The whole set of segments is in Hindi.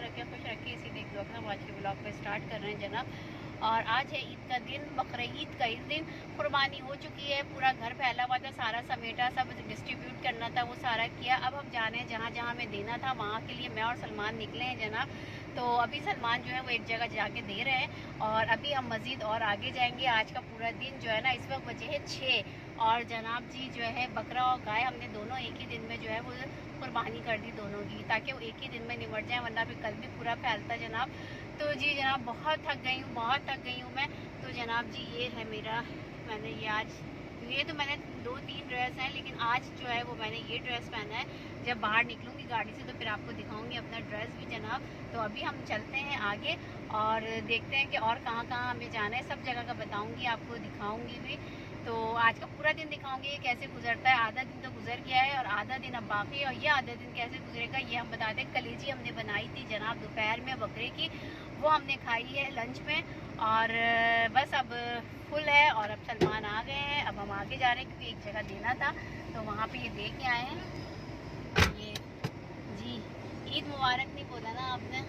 रखे, खुश रखे, इसी देख लो हम आज के ब्लॉग पे स्टार्ट कर रहे हैं जनाब। और आज है ईद का दिन, बकरीद का। इस दिन कुर्बानी हो चुकी है, पूरा घर फैला हुआ था, सारा समेटा, सब डिस्ट्रीब्यूट करना था, वो सारा किया। अब हम जा रहे हैं जहाँ जहाँ हमें देना था वहाँ के लिए मैं और सलमान निकले हैं जनाब। तो अभी सलमान जो है वो एक जगह जाके दे रहे हैं और अभी हम मज़ीद और आगे जाएंगे। आज का पूरा दिन जो है ना, इस वक्त बजे है 6 और जनाब जी जो है बकरा और गाय हमने दोनों एक ही दिन में जो है वो कुर्बानी कर दी दोनों की, ताकि वो एक ही दिन में निमट जाए, वरना भी कल भी पूरा फैलता जनाब। तो जी जनाब बहुत थक गई हूँ, बहुत थक गई हूँ मैं। तो जनाब जी ये है मेरा, मैंने ये आज, ये तो मैंने 2-3 ड्रेस हैं, लेकिन आज जो है वो मैंने ये ड्रेस पहना है। जब बाहर निकलूँगी गाड़ी से तो फिर आपको दिखाऊंगी अपना ड्रेस भी जनाब। तो अभी हम चलते हैं आगे और देखते हैं कि और कहाँ कहाँ हमें जाना है, सब जगह का बताऊँगी आपको, दिखाऊँगी भी। तो आज का पूरा दिन दिखाऊंगी ये कैसे गुजरता है। आधा दिन तो गुजर गया है और आधा दिन अब बाकी है, और ये आधा दिन कैसे गुजरेगा ये हम बता दें। कलेजी हमने बनाई थी जनाब दोपहर में बकरे की, वो हमने खाई है लंच में, और बस अब फुल है। और अब सलमान आ गए हैं, अब हम आगे जा रहे हैं क्योंकि एक जगह देना था तो वहाँ पे ये दे के आए हैं। ये जी ईद मुबारक नहीं बोला ना आपने?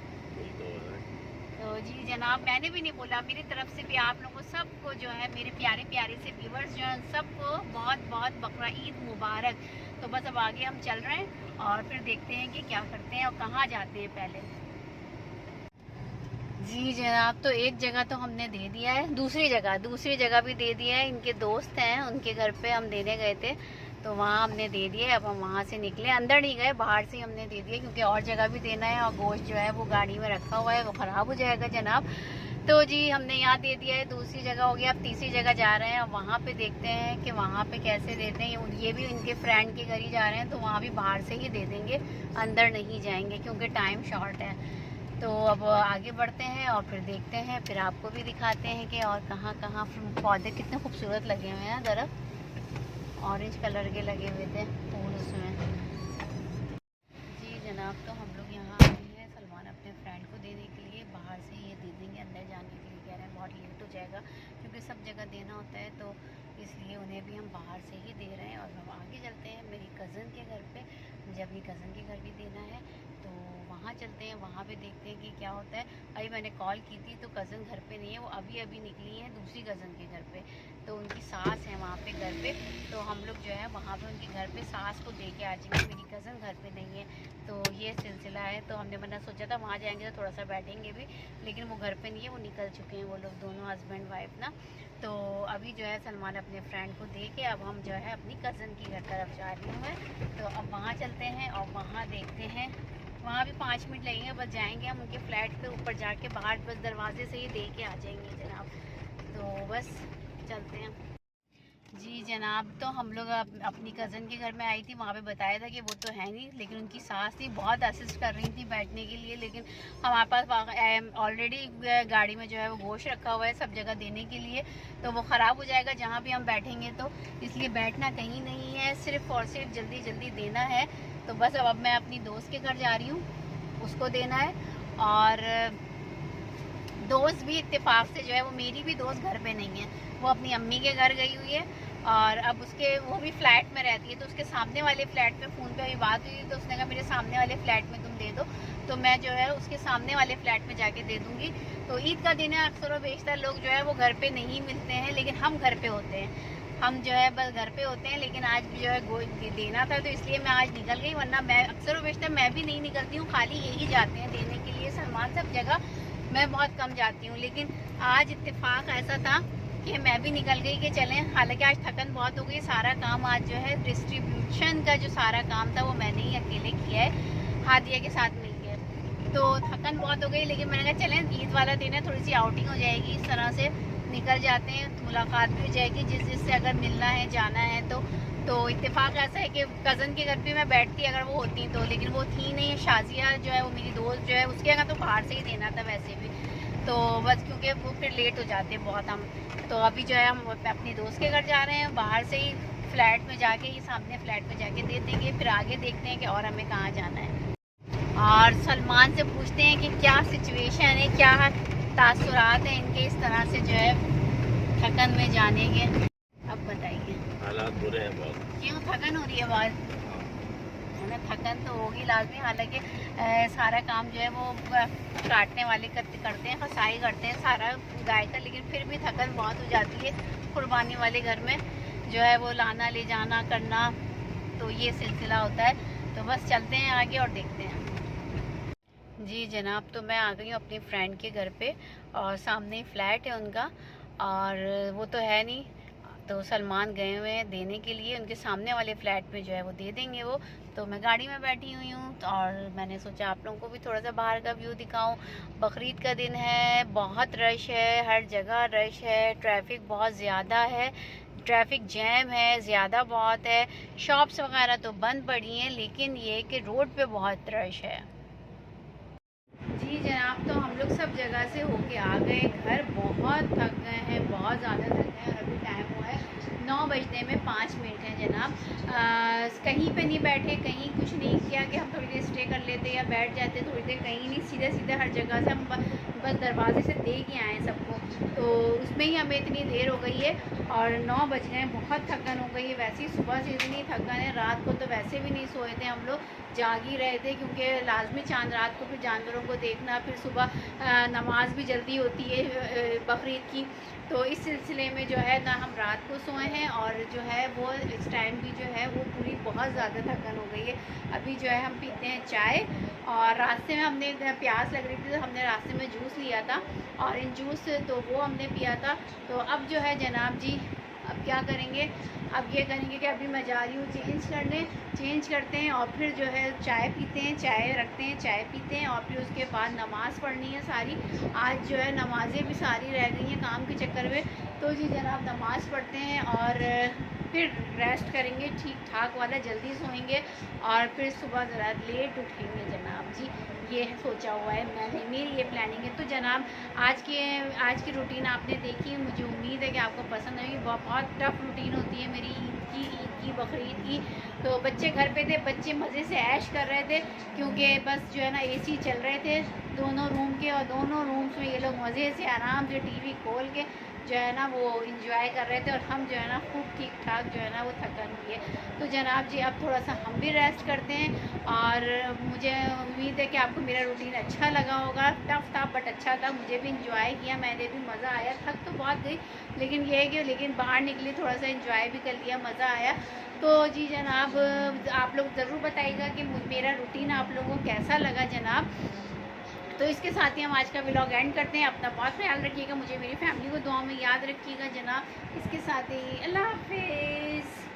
तो जी जनाब मैंने भी नहीं बोला, मेरी तरफ से भी आप लोगों सबको जो है, मेरे प्यारे प्यारे से व्यूवर्स जो हैं सबको बहुत बहुत बकरा ईद मुबारक। तो बस अब आगे हम चल रहे हैं और फिर देखते हैं कि क्या करते हैं और कहाँ जाते हैं पहले। जी जनाब तो एक जगह तो हमने दे दिया है, दूसरी जगह भी दे दिया है। इनके दोस्त हैं, उनके घर पे हम देने गए थे तो वहाँ हमने दे दिया। अब हम वहाँ से निकले, अंदर नहीं गए, बाहर से हमने दे दिया क्योंकि और जगह भी देना है और गोश्त जो है वो गाड़ी में रखा हुआ है, वो ख़राब हो जाएगा जनाब। तो जी हमने यहाँ दे दिया है, दूसरी जगह हो गया, अब तीसरी जगह जा रहे हैं और वहाँ पे देखते हैं कि वहाँ पे कैसे देते हैं। ये भी इनके फ्रेंड के घर ही जा रहे हैं तो वहाँ भी बाहर से ही दे देंगे, अंदर नहीं जाएंगे क्योंकि टाइम शॉर्ट है। तो अब आगे बढ़ते हैं और फिर देखते हैं, फिर आपको भी दिखाते हैं कि और कहाँ कहाँ पौधे कितने खूबसूरत लगे हुए हैं। दरख्त ऑरेंज कलर के लगे हुए थे फूल उसमें। जी जनाब तो हम लोग यहाँ आए हैं सलमान अपने फ्रेंड को देने के लिए, बाहर से ये दे देंगे, अंदर जाने के लिए कह रहे हैं, बहुत लेट हो जाएगा क्योंकि सब जगह देना होता है तो इसलिए उन्हें भी हम बाहर से ही दे रहे हैं। और हम आगे चलते हैं मेरी कज़न के घर पे, मुझे अपनी कज़न के घर भी देना है तो वहाँ चलते हैं, वहाँ पे देखते हैं कि क्या होता है। अभी मैंने कॉल की थी तो कज़न घर पे नहीं है, वो अभी अभी निकली है दूसरी कज़न के घर पे, तो उनकी सास है वहाँ पे घर पे। तो हम लोग जो है वहाँ पे उनके घर पे सास को दे के आ जाएंगे, मेरी कज़न घर पे नहीं है तो ये सिलसिला है। तो हमने मैंने सोचा था वहाँ जाएंगे तो थोड़ा सा बैठेंगे भी, लेकिन वो घर पे नहीं है, वो निकल चुके हैं वो लोग दोनों हस्बैंड वाइफ ना। तो अभी जो है सलमान अपने फ्रेंड को दे के अब हम जो है अपनी कज़न की घर तरफ जा रही हूँ मैं। तो अब वहाँ चलते हैं और वहाँ देखते हैं, वहाँ भी 5 मिनट लगेंगे, बस जाएंगे हम उनके फ्लैट पे ऊपर जाके, बाहर बस दरवाजे से ही दे के आ जाएंगे जनाब। तो बस चलते हैं। जी जनाब तो हम लोग अपनी कज़न के घर में आई थी, वहाँ पे बताया था कि वो तो है नहीं, लेकिन उनकी सास थी, बहुत असिस्ट कर रही थी बैठने के लिए, लेकिन हमारे पास ऑलरेडी गाड़ी में जो है वो गोश्त रखा हुआ है सब जगह देने के लिए, तो वो ख़राब हो जाएगा जहाँ भी हम बैठेंगे, तो इसलिए बैठना कहीं नहीं है, सिर्फ़ और सिर्फ जल्दी जल्दी देना है। तो बस अब मैं अपनी दोस्त के घर जा रही हूँ, उसको देना है। और दोस्त भी इत्तेफाक से जो है, वो मेरी भी दोस्त घर पे नहीं है, वो अपनी अम्मी के घर गई हुई है और अब उसके, वो भी फ्लैट में रहती है तो उसके सामने वाले फ्लैट में फ़ोन पे अभी बात हुई तो उसने कहा मेरे सामने वाले फ्लैट में तुम दे दो, तो मैं जो है उसके सामने वाले फ्लैट में जाके दे दूँगी। तो ईद का दिन है, अक्सर व बेशतर लोग जो है वो घर पे नहीं मिलते हैं, लेकिन हम घर पे होते हैं, हम जो है बस घर पे होते हैं। लेकिन आज भी जो है गोश्त देना था तो इसलिए मैं आज निकल गई, वरना मैं अक्सर व बेशतर मैं भी नहीं निकलती हूँ, खाली यही जाते हैं देने के लिए सलमान, सब जगह मैं बहुत कम जाती हूँ। लेकिन आज इत्तेफाक ऐसा था कि मैं भी निकल गई कि चलें, हालांकि आज थकन बहुत हो गई, सारा काम आज जो है डिस्ट्रीब्यूशन का जो सारा काम था वो मैंने ही अकेले किया है, हादिया के साथ मिल के, तो थकन बहुत हो गई। लेकिन मैंने कहा चलें ईद वाला दिन है, थोड़ी सी आउटिंग हो जाएगी, इस तरह से निकल जाते हैं, तो मुलाकात भी हो जाएगी जिससे अगर मिलना है जाना है तो इत्तेफाक ऐसा है कि कज़न के घर पे मैं बैठती अगर वो होती तो, लेकिन वो थी नहीं, शाजिया जो है वो मेरी दोस्त जो है उसके यहाँ तो बाहर से ही देना था वैसे भी, तो बस क्योंकि वो फिर लेट हो जाते हैं बहुत हम। तो अभी जो है हम अपनी दोस्त के घर जा रहे हैं, बाहर से ही फ्लैट में जाके, ये सामने फ्लैट में जाके दे देंगे, फिर आगे देखते हैं कि और हमें कहाँ जाना है। और सलमान से पूछते हैं कि क्या सिचुएशन है, क्या तासुरात हैं इनके इस तरह से जो है थकन में जाने के। अब बताइए, हालात बुरे हैं बहुत। क्यों थकन हो रही है बहुत? हाँ। ना थकन तो होगी लाजमी, हालांकि सारा काम जो है वो काटने वाले करते हैं, कसाई करते हैं सारा गाय का, लेकिन फिर भी थकन बहुत हो जाती है कुर्बानी वाले घर में जो है वो लाना ले जाना करना, तो ये सिलसिला होता है। तो बस चलते हैं आगे और देखते हैं। जी जनाब, तो मैं आ गई हूँ अपनी फ्रेंड के घर पे और सामने ही फ्लैट है उनका, और वो तो है नहीं, तो सलमान गए हुए हैं देने के लिए, उनके सामने वाले फ्लैट में जो है वो दे देंगे वो। तो मैं गाड़ी में बैठी हुई हूँ और मैंने सोचा आप लोगों को भी थोड़ा सा बाहर का व्यू दिखाऊं। बकरीद का दिन है, बहुत रश है, हर जगह रश है, ट्रैफिक बहुत ज़्यादा है, ट्रैफिक जैम है ज़्यादा बहुत है, शॉप्स वगैरह तो बंद पड़ी हैं, लेकिन ये कि रोड पे बहुत रश है। जी जनाब, तो हम लोग सब जगह से होके आ गए घर, बहुत थक गए हैं, बहुत ज़्यादा थक गए हैं, और अभी टाइम हुआ है 9 बजने में 5 मिनट हैं जनाब। कहीं पे नहीं बैठे, कहीं कुछ नहीं किया कि हम थोड़ी देर स्टे कर लेते या बैठ जाते थोड़ी देर, कहीं नहीं, सीधे सीधे हर जगह से हम बस दरवाजे से दे के आए सबको, तो उसमें ही हमें इतनी देर हो गई है और 9 बज गए हैं, बहुत थकन हो गई है। वैसे ही सुबह से इतनी थकन है, रात को तो वैसे भी नहीं सोए थे हम लोग, जाग ही रहे थे, क्योंकि लाजमी चांद रात को फिर जानवरों को देखना, फिर सुबह नमाज भी जल्दी होती है बकरीद की, तो इस सिलसिले में जो है ना हम रात को सोए हैं, और जो है वो इस टाइम भी जो है वो पूरी बहुत ज़्यादा थकन हो गई है। अभी जो है हम पीते हैं चाय, और रास्ते में हमने प्यास लग रही थी तो हमने रास्ते में जूस लिया था, ऑरेंज जूस, तो वो हमने पिया था। तो अब जो है जनाब जी, अब क्या करेंगे, अब ये करेंगे कि अभी मैं जा रही हूँ चेंज करते हैं, और फिर जो है चाय पीते हैं, चाय रखते हैं, चाय पीते हैं, और फिर उसके बाद नमाज़ पढ़नी है सारी। आज जो है नमाज़ें भी सारी रह गई हैं काम के चक्कर में, तो जी जनाब नमाज़ पढ़ते हैं और फिर रेस्ट करेंगे ठीक ठाक वाला, जल्दी सोएंगे और फिर सुबह ज़रा लेट उठेंगे जनाब जी, ये सोचा हुआ है मैंने, मेरी ये प्लानिंग है। तो जनाब आज की रूटीन आपने देखी, मुझे उम्मीद है कि आपको पसंद आएगी। बहुत टफ रूटीन होती है मेरी ईद की बकरीद की। तो बच्चे घर पे थे, बच्चे मज़े से ऐश कर रहे थे, क्योंकि बस जो है ना एसी चल रहे थे दोनों रूम के, और दोनों रूम्स में ये लोग मज़े से आराम से टीवी खोल के जो है ना वो इंजॉय कर रहे थे, और हम जो है ना खूब ठीक ठाक जो है ना वो थकन हुई है। तो जनाब जी अब थोड़ा सा हम भी रेस्ट करते हैं, और मुझे उम्मीद है कि आपको मेरा रूटीन अच्छा लगा होगा। टफ था बट अच्छा था, मुझे भी इंजॉय किया, मैंने भी मज़ा आया, थक तो बहुत गई, लेकिन ये है कि लेकिन बाहर निकली थोड़ा सा इंजॉय भी कर लिया, मज़ा आया। तो जी जनाब आप लोग ज़रूर बताइएगा कि मेरा रूटीन आप लोगों को कैसा लगा जनाब। तो इसके साथ ही हम आज का व्लॉग एंड करते हैं। अपना बहुत ख्याल रखिएगा, मुझे मेरी फैमिली को दुआ में याद रखिएगा जनाब। इसके साथ ही अल्लाह हाफिज़।